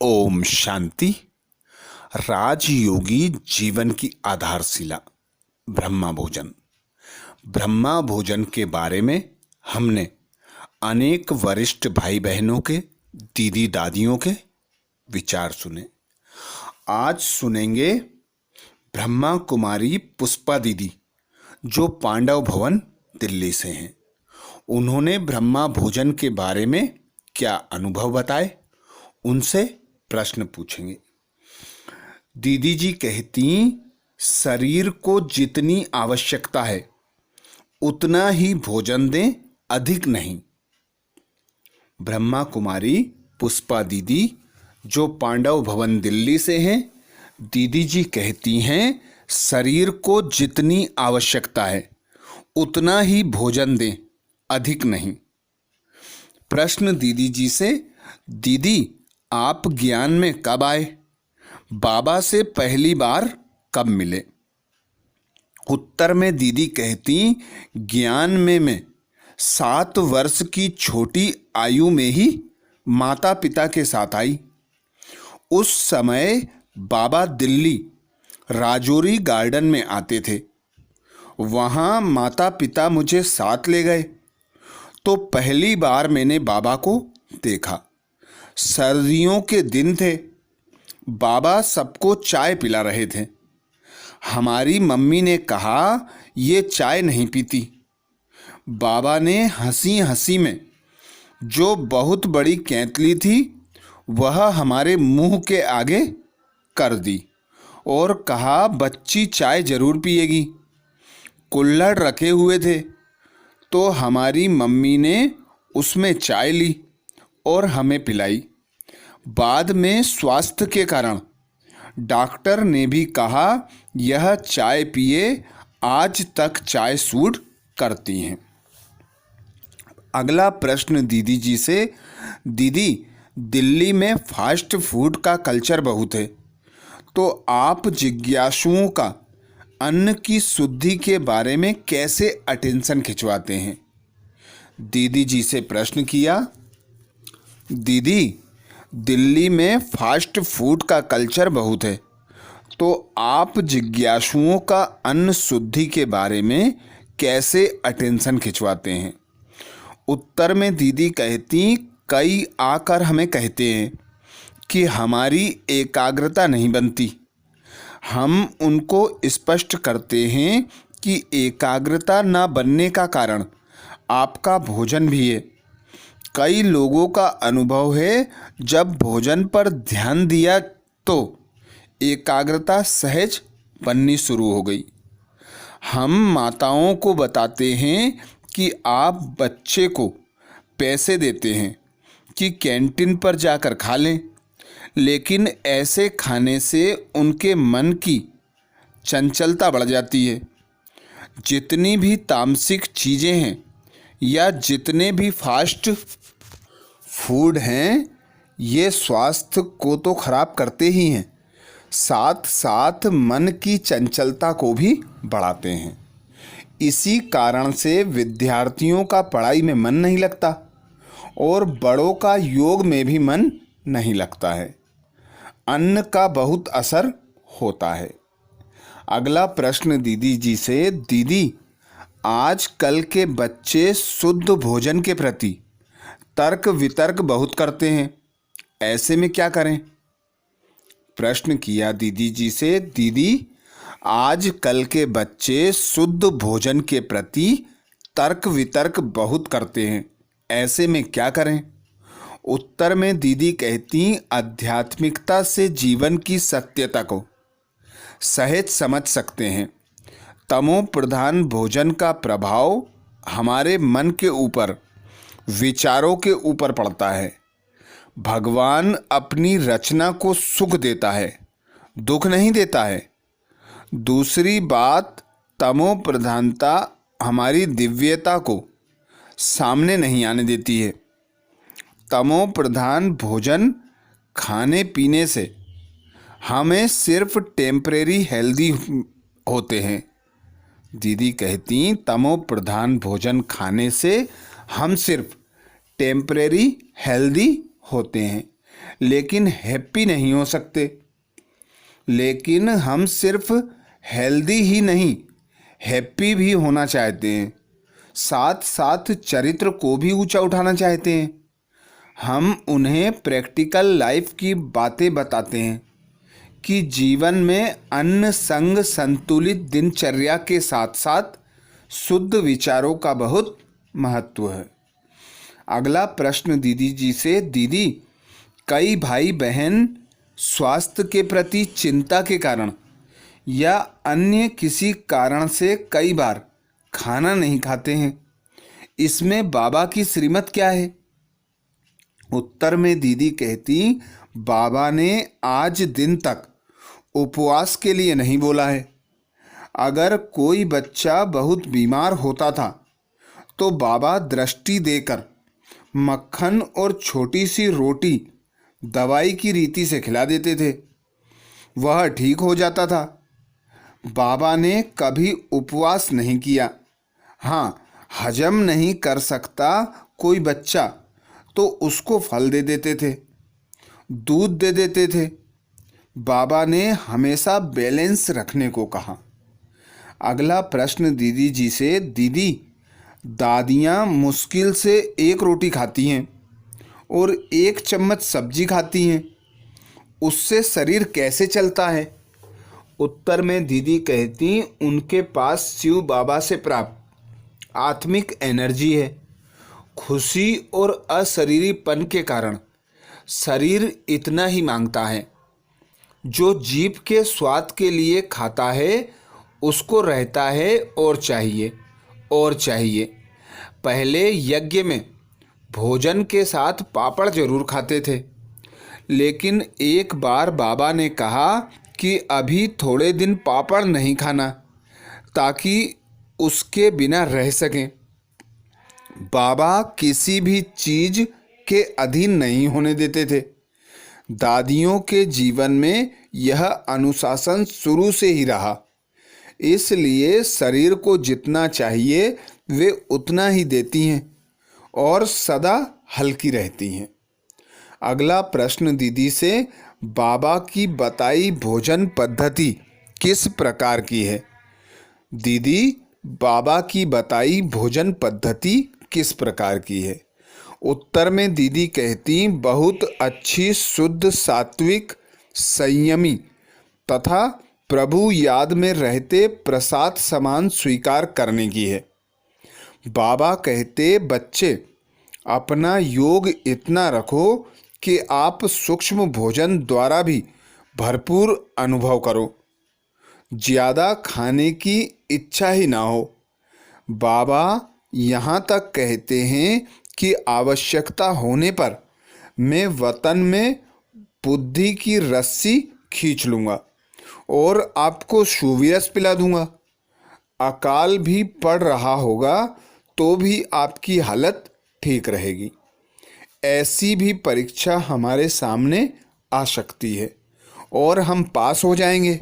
ओम शांति। राजयोगी जीवन की आधारशिला ब्रह्मा भोजन। ब्रह्मा भोजन के बारे में हमने अनेक वरिष्ठ भाई बहनों के, दीदी दादियों के विचार सुने। आज सुनेंगे ब्रह्मा कुमारी पुष्पा दीदी, जो पांडव भवन दिल्ली से हैं। उन्होंने ब्रह्मा भोजन के बारे में क्या अनुभव बताए, उनसे प्रश्न पूछेंगे। दीदी जी कहती, शरीर को जितनी आवश्यकता है उतना ही भोजन दें, अधिक नहीं। ब्रह्मा कुमारी पुष्पा दीदी, जो पांडव भवन दिल्ली से हैं, दीदी जी कहती हैं, शरीर को जितनी आवश्यकता है उतना ही भोजन दें, अधिक नहीं। प्रश्न दीदी जी से, दीदी आप ज्ञान में कब आए? बाबा से पहली बार कब मिले? उत्तर में दीदी कहती, ज्ञान में मैं 7 वर्ष की छोटी आयु में ही माता पिता के साथ आई। उस समय बाबा दिल्ली राजौरी गार्डन में आते थे। वहाँ माता पिता मुझे साथ ले गए तो पहली बार मैंने बाबा को देखा। सर्दियों के दिन थे। बाबा सबको चाय पिला रहे थे। हमारी मम्मी ने कहा, ये चाय नहीं पीती। बाबा ने हंसी हंसी में जो बहुत बड़ी केतली थी वह हमारे मुंह के आगे कर दी और कहा, बच्ची चाय जरूर पिएगी। कुल्हड़ रखे हुए थे तो हमारी मम्मी ने उसमें चाय ली और हमें पिलाई। बाद में स्वास्थ्य के कारण डॉक्टर ने भी कहा, यह चाय पिए, आज तक चाय सूट करती हैं। अगला प्रश्न दीदी जी से, दीदी दिल्ली में फास्ट फूड का कल्चर बहुत है, तो आप जिज्ञासुओं का अन्न की शुद्धि के बारे में कैसे अटेंशन खिंचवाते हैं? दीदी जी से प्रश्न किया, दीदी दिल्ली में फास्ट फूड का कल्चर बहुत है, तो आप जिज्ञासुओं का अन्न शुद्धि के बारे में कैसे अटेंशन खिंचवाते हैं? उत्तर में दीदी कहती, कई आकर हमें कहते हैं कि हमारी एकाग्रता नहीं बनती। हम उनको स्पष्ट करते हैं कि एकाग्रता न बनने का कारण आपका भोजन भी है। कई लोगों का अनुभव है, जब भोजन पर ध्यान दिया तो एकाग्रता सहज बननी शुरू हो गई। हम माताओं को बताते हैं कि आप बच्चे को पैसे देते हैं कि कैंटीन पर जाकर खा लें, लेकिन ऐसे खाने से उनके मन की चंचलता बढ़ जाती है। जितनी भी तामसिक चीज़ें हैं या जितने भी फास्ट फूड हैं, ये स्वास्थ्य को तो खराब करते ही हैं, साथ साथ मन की चंचलता को भी बढ़ाते हैं। इसी कारण से विद्यार्थियों का पढ़ाई में मन नहीं लगता और बड़ों का योग में भी मन नहीं लगता है। अन्न का बहुत असर होता है। अगला प्रश्न दीदी जी से, दीदी आजकल के बच्चे शुद्ध भोजन के प्रति तर्क वितर्क बहुत करते हैं, ऐसे में क्या करें? प्रश्न किया दीदी जी से, दीदी आजकल के बच्चे शुद्ध भोजन के प्रति तर्क वितर्क बहुत करते हैं, ऐसे में क्या करें? उत्तर में दीदी कहती, आध्यात्मिकता से जीवन की सत्यता को सहज समझ सकते हैं। तमो प्रधान भोजन का प्रभाव हमारे मन के ऊपर, विचारों के ऊपर पड़ता है। भगवान अपनी रचना को सुख देता है, दुख नहीं देता है। दूसरी बात, तमो प्रधानता हमारी दिव्यता को सामने नहीं आने देती है। तमो प्रधान भोजन खाने पीने से हमें सिर्फ टेम्परेरी हेल्दी होते हैं। दीदी कहती, तमो प्रधान भोजन खाने से हम सिर्फ टेम्परेरी हेल्दी होते हैं, लेकिन हैप्पी नहीं हो सकते। लेकिन हम सिर्फ हेल्दी ही नहीं, हैप्पी भी होना चाहते हैं। साथ साथ चरित्र को भी ऊंचा उठाना चाहते हैं। हम उन्हें प्रैक्टिकल लाइफ की बातें बताते हैं कि जीवन में अन्न संग संतुलित दिनचर्या के साथ साथ शुद्ध विचारों का बहुत महत्व है। अगला प्रश्न दीदी जी से, दीदी, कई भाई बहन स्वास्थ्य के प्रति चिंता के कारण या अन्य किसी कारण से कई बार खाना नहीं खाते हैं। इसमें बाबा की श्रीमत क्या है? उत्तर में दीदी कहती, बाबा ने आज दिन तक उपवास के लिए नहीं बोला है। अगर कोई बच्चा बहुत बीमार होता था तो बाबा दृष्टि देकर मक्खन और छोटी सी रोटी दवाई की रीति से खिला देते थे, वह ठीक हो जाता था। बाबा ने कभी उपवास नहीं किया। हाँ, हजम नहीं कर सकता कोई बच्चा तो उसको फल दे देते थे, दूध दे देते थे। बाबा ने हमेशा बैलेंस रखने को कहा। अगला प्रश्न दीदी जी से, दीदी, दादियाँ मुश्किल से एक रोटी खाती हैं और एक चम्मच सब्जी खाती हैं, उससे शरीर कैसे चलता है? उत्तर में दीदी कहती, उनके पास शिव बाबा से प्राप्त आत्मिक एनर्जी है। खुशी और अशरीरीपन के कारण शरीर इतना ही मांगता है। जो जीभ के स्वाद के लिए खाता है उसको रहता है और चाहिए और चाहिए। पहले यज्ञ में भोजन के साथ पापड़ जरूर खाते थे, लेकिन एक बार बाबा ने कहा कि अभी थोड़े दिन पापड़ नहीं खाना, ताकि उसके बिना रह सकें। बाबा किसी भी चीज़ के अधीन नहीं होने देते थे। दादियों के जीवन में यह अनुशासन शुरू से ही रहा, इसलिए शरीर को जितना चाहिए वे उतना ही देती हैं और सदा हल्की रहती हैं। अगला प्रश्न दीदी से, बाबा की बताई भोजन पद्धति किस प्रकार की है? दीदी, बाबा की बताई भोजन पद्धति किस प्रकार की है? उत्तर में दीदी कहती, बहुत अच्छी, शुद्ध, सात्विक, संयमी तथा प्रभु याद में रहते प्रसाद समान स्वीकार करने की है। बाबा कहते, बच्चे, अपना योग इतना रखो कि आप सूक्ष्म भोजन द्वारा भी भरपूर अनुभव करो, ज़्यादा खाने की इच्छा ही ना हो। बाबा यहाँ तक कहते हैं कि आवश्यकता होने पर मैं वतन में बुद्धि की रस्सी खींच लूँगा और आपको सुविरस पिला दूँगा। अकाल भी पड़ रहा होगा तो भी आपकी हालत ठीक रहेगी। ऐसी भी परीक्षा हमारे सामने आ सकती है और हम पास हो जाएंगे।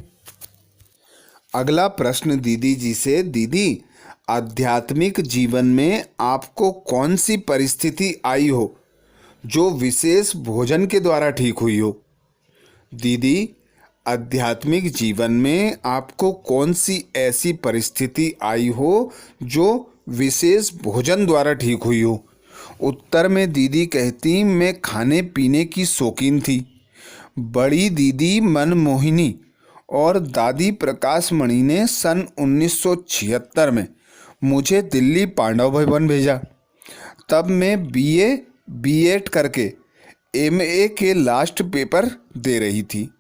अगला प्रश्न दीदी जी से, दीदी, आध्यात्मिक जीवन में आपको कौन सी परिस्थिति आई हो जो विशेष भोजन के द्वारा ठीक हुई हो? दीदी, आध्यात्मिक जीवन में आपको कौन सी ऐसी परिस्थिति आई हो जो विशेष भोजन द्वारा ठीक हुई हो? उत्तर में दीदी कहती, मैं खाने पीने की शौकीन थी। बड़ी दीदी मनमोहिनी और दादी प्रकाश मणि ने सन 1976 में मुझे दिल्ली पांडव भवन भेजा। तब मैं बीएड करके एमए के लास्ट पेपर दे रही थी।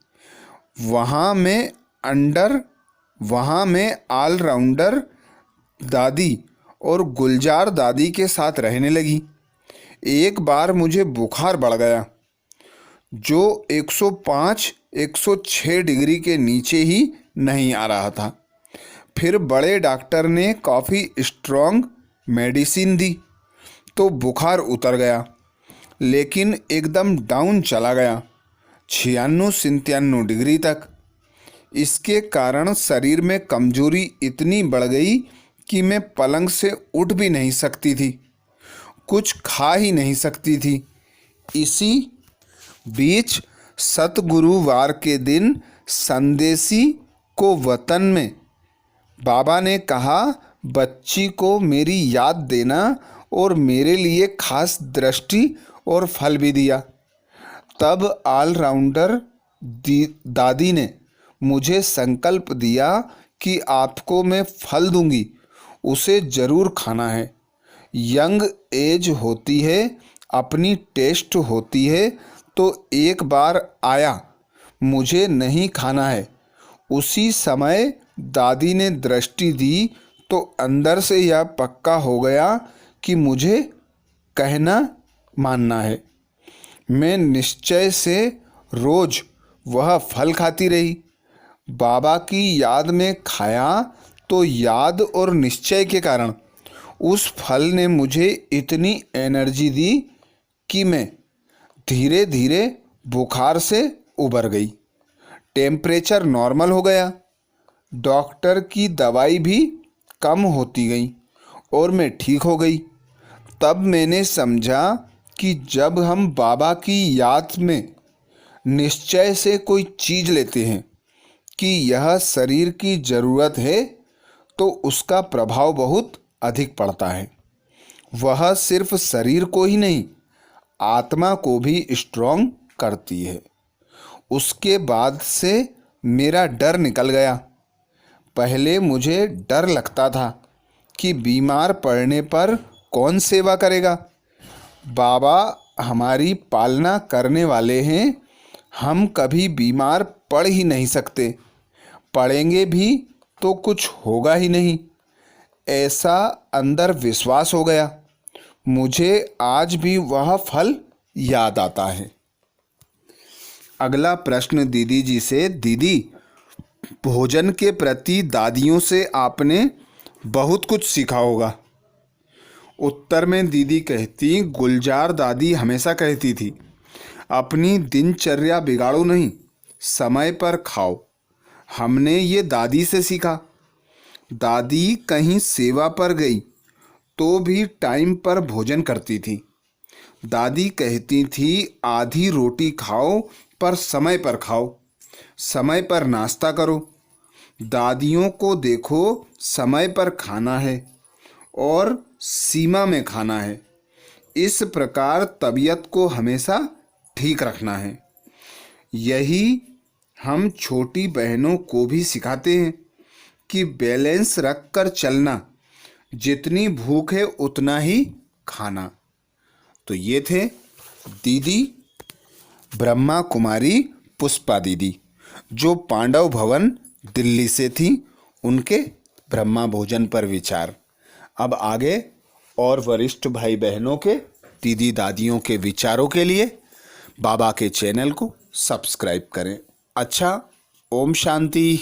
वहाँ मैं ऑलराउंडर दादी और गुलजार दादी के साथ रहने लगी। एक बार मुझे बुखार बढ़ गया जो 105-106 डिग्री के नीचे ही नहीं आ रहा था। फिर बड़े डॉक्टर ने काफ़ी स्ट्रॉन्ग मेडिसिन दी तो बुखार उतर गया, लेकिन एकदम डाउन चला गया 96-97 डिग्री तक। इसके कारण शरीर में कमजोरी इतनी बढ़ गई कि मैं पलंग से उठ भी नहीं सकती थी, कुछ खा ही नहीं सकती थी। इसी बीच सतगुरुवार के दिन संदेशी को वतन में बाबा ने कहा, बच्ची को मेरी याद देना, और मेरे लिए खास दृष्टि और फल भी दिया। तब ऑलराउंडर दादी ने मुझे संकल्प दिया कि आपको मैं फल दूंगी, उसे ज़रूर खाना है। यंग एज होती है, अपनी टेस्ट होती है, तो एक बार आया, मुझे नहीं खाना है। उसी समय दादी ने दृष्टि दी तो अंदर से यह पक्का हो गया कि मुझे कहना मानना है। मैं निश्चय से रोज वह फल खाती रही। बाबा की याद में खाया तो याद और निश्चय के कारण उस फल ने मुझे इतनी एनर्जी दी कि मैं धीरे धीरे बुखार से उबर गई। टेम्परेचर नॉर्मल हो गया, डॉक्टर की दवाई भी कम होती गई और मैं ठीक हो गई। तब मैंने समझा कि जब हम बाबा की याद में निश्चय से कोई चीज़ लेते हैं कि यह शरीर की ज़रूरत है, तो उसका प्रभाव बहुत अधिक पड़ता है। वह सिर्फ शरीर को ही नहीं, आत्मा को भी स्ट्रॉन्ग करती है। उसके बाद से मेरा डर निकल गया। पहले मुझे डर लगता था कि बीमार पड़ने पर कौन सेवा करेगा। बाबा हमारी पालना करने वाले हैं, हम कभी बीमार पड़ ही नहीं सकते, पड़ेंगे भी तो कुछ होगा ही नहीं, ऐसा अंदर विश्वास हो गया। मुझे आज भी वह फल याद आता है। अगला प्रश्न दीदी जी से, दीदी भोजन के प्रति दादियों से आपने बहुत कुछ सीखा होगा। उत्तर में दीदी कहती, गुलजार दादी हमेशा कहती थी, अपनी दिनचर्या बिगाड़ो नहीं, समय पर खाओ। हमने ये दादी से सीखा। दादी कहीं सेवा पर गई तो भी टाइम पर भोजन करती थी। दादी कहती थी, आधी रोटी खाओ पर समय पर खाओ, समय पर नाश्ता करो। दादियों को देखो, समय पर खाना है और सीमा में खाना है। इस प्रकार तबीयत को हमेशा ठीक रखना है। यही हम छोटी बहनों को भी सिखाते हैं कि बैलेंस रख कर चलना, जितनी भूख है उतना ही खाना। तो ये थे दीदी ब्रह्मा कुमारी पुष्पा दीदी, जो पांडव भवन दिल्ली से थी, उनके ब्रह्मा भोजन पर विचार। अब आगे और वरिष्ठ भाई बहनों के, दीदी दादियों के विचारों के लिए बाबा के चैनल को सब्सक्राइब करें। अच्छा, ओम शांति।